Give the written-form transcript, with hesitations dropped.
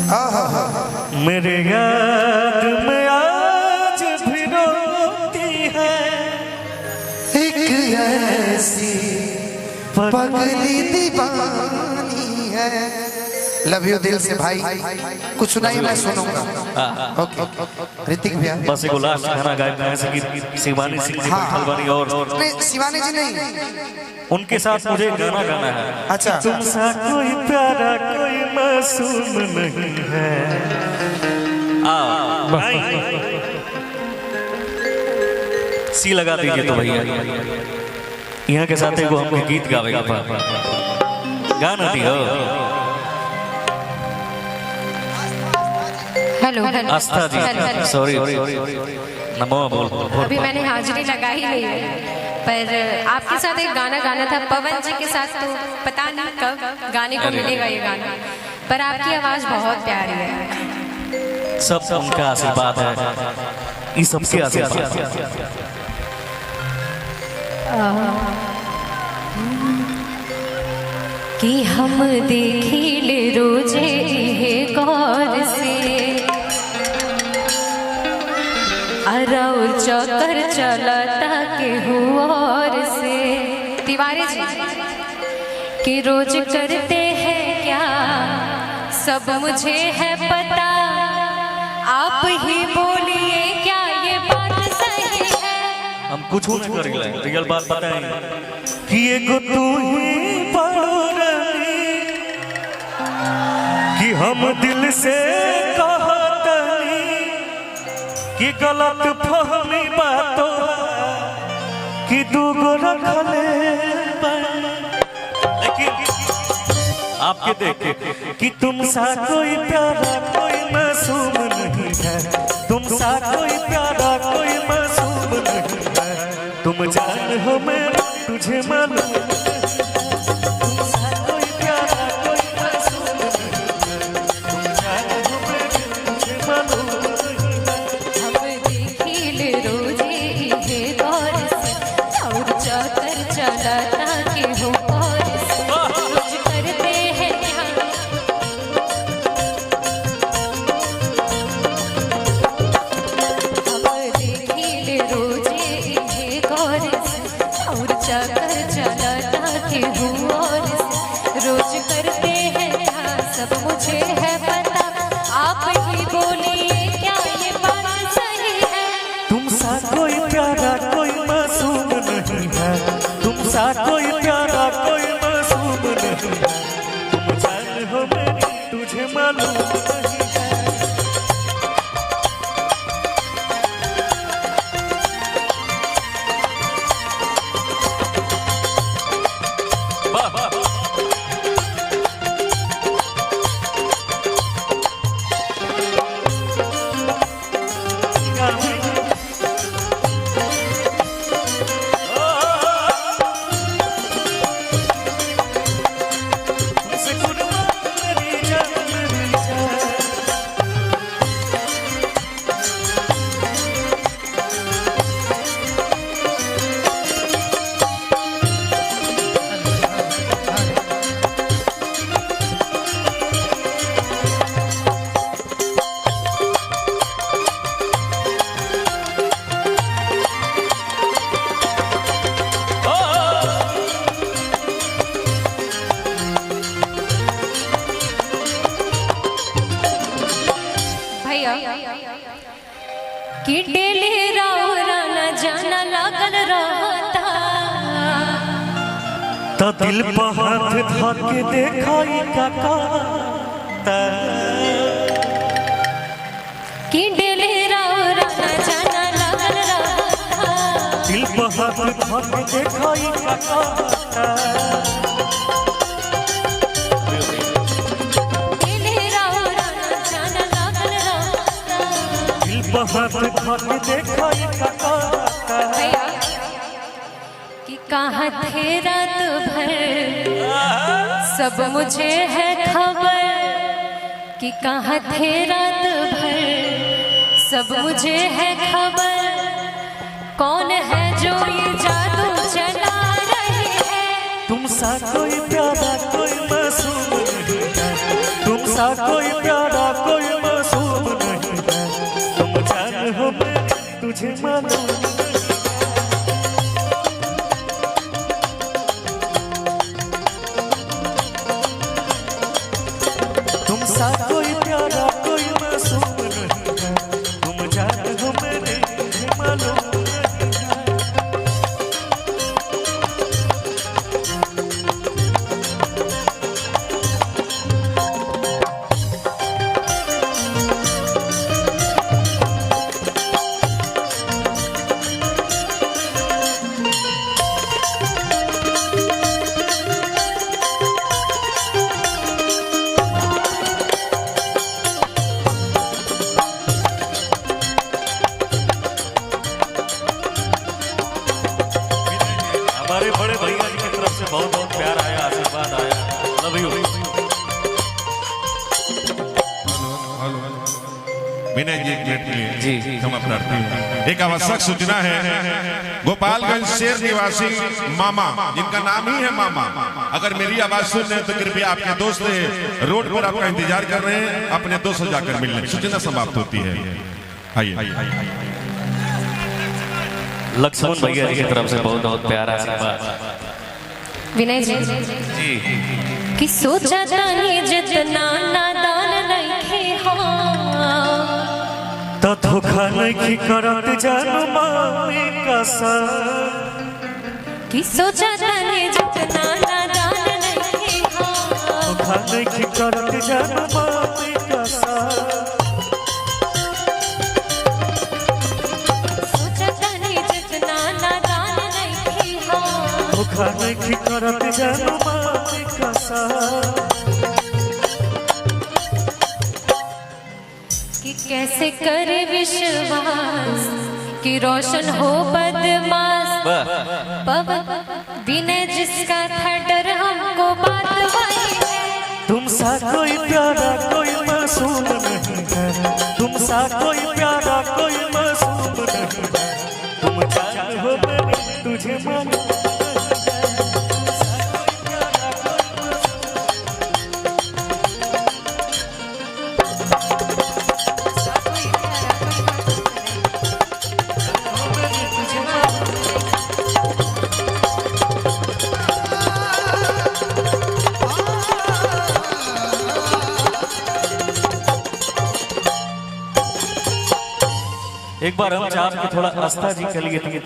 मेरे याद में आज भी रोती है एक ऐसी पगली दीवानी है। लव यू दिल से भाई। कुछ सुनाइए, मैं सुनूंगा। ओके ऋतिक भैया बस एक लास्ट गाना गाए शिवानी सिंह जी खलवानी और शिवानी जी नहीं, उनके साथ मुझे गाना गाना है। अच्छा। तुमसा कोई प्यारा कोई मासूम नहीं है। सी लगा दीजिए तो भैया यहाँ के साथ एगो हमके गीत गावेगा गाना दियो। हेलो आस्था जी सॉरी नमो बोल। अभी मैंने हाजिरी लगाई नहीं है, पर आपके साथ एक गाना गाना था पवन जी के साथ, तो पता नहीं कब गाने को मिलेगा ये गाना, पर आपकी आवाज बहुत प्यारी है। सब उनका आशीर्वाद है, ये सबके आशीर्वाद। कि हम देखिले रोजे हे गौर से अरौर चौकर चलता के और से। तिवारी जी कि रोज करते हैं क्या सब मुझे है पता, आप ही बोलिए क्या ये बात सही है। हम कुछ नहीं करेंगे, रियल बात बताएं कि एगो तू ही बड़ो रही कि हम दिल से कहतनी कि गलत फहमी बातों कि दूगो रखले लेकिन आपके देखे कि तुम सा कोई प्यारा कोई मासूम नहीं है, तुम सा कोई प्यारा कोई मासूम नहीं है। तुम जान हो मैं तुझे मालूम, तुम सा कोई प्यारा कोई मासूम नहीं है, तुम जान हो मैं तुझे मालूम नहीं है। हम देखिले रोजे हे गौर से और चौकर चलता के हो और से रोज करते हैं क्या हम देखिले रोजे हे गौर से और चौकर चलता के हो और से रोज करते हैं क्या सब मुझे है पता, आप ही बोलिए क्या ये बात सही है। तुम सा कोई प्यारा कोई मासूम नहीं है, तुम सा कोई प्यारा कोई मासूम नहीं है। तुम जान हो मेरी तुझे मालूम नहीं है। वाह, वाह। तुमसे कुर्बान मेरी जान मेरी जान। भैया कि डेली राना जाना लागल रहता, तो दिल पर हाथ धके देखाई काका कि डेली राना जाना लागल रहता, दिल पर हाथ धके देखाई काका डेली राना जाना लागल रहता। दिल पर हाथ धके देखाई काका भैया कि कहाँ थे रात भर सब मुझे है खबर, कि कहाँ थे रात भर सब मुझे है खबर, कौन है जो ये जादू चला रही है। तुम सा कोई प्यारा कोई मासूम नहीं है, तुम तुमसा कोई प्यारा कोई मासूम नहीं है, तुम जान हो मैं तुझे मालूम। तुमसा कोई प्यारा कोई मासूम नहीं है, तुम जान हो मैंने तुझे मालूम नहीं है। हमारे बड़े भैया जी की तरफ से बहुत बहुत प्यार आया, आशीर्वाद आया। Love you. विनय जी एक मिनट के लिए जी क्षमा प्रार्थी हूं। एक आवश्यक सूचना है, गोपालगंज शेर निवासी मामा, जिनका नाम ही है मामा, अगर मेरी आवाज सुन रहे हैं तो कृपया आपके दोस्त रोड पर आपका इंतजार कर रहे हैं, अपने दोस्त से जाकर मिल लें। सूचना समाप्त होती है। आइए। लक्ष्मण भैया जी की तरफ से बहुत बहुत प्यार आशीर्वाद। विनय जी कि सोचा तानी जितना नादान नइखे हो, तो धोखा नहीं करत जानू मामी कसम। कि सोचा तानी जितना नादान नइखे हो, धोखा नहीं करत जानू मामी कसम। सोचा तानी जितना नादान नइखे हो, धोखा नहीं करत जानू मामी कसम। कि कैसे करे विश्वास कि रोशन हो बदमाश पवन विनय जिसका था डर हमको बात वही है। तुमसा कोई प्यारा कोई मासूम नहीं है, तुमसा कोई प्यारा कोई मासूम नहीं है, तुम जान हो मैंने तुझे मालूम। एक बार हम चाह के थोड़ा आस्था जी के लिए ताली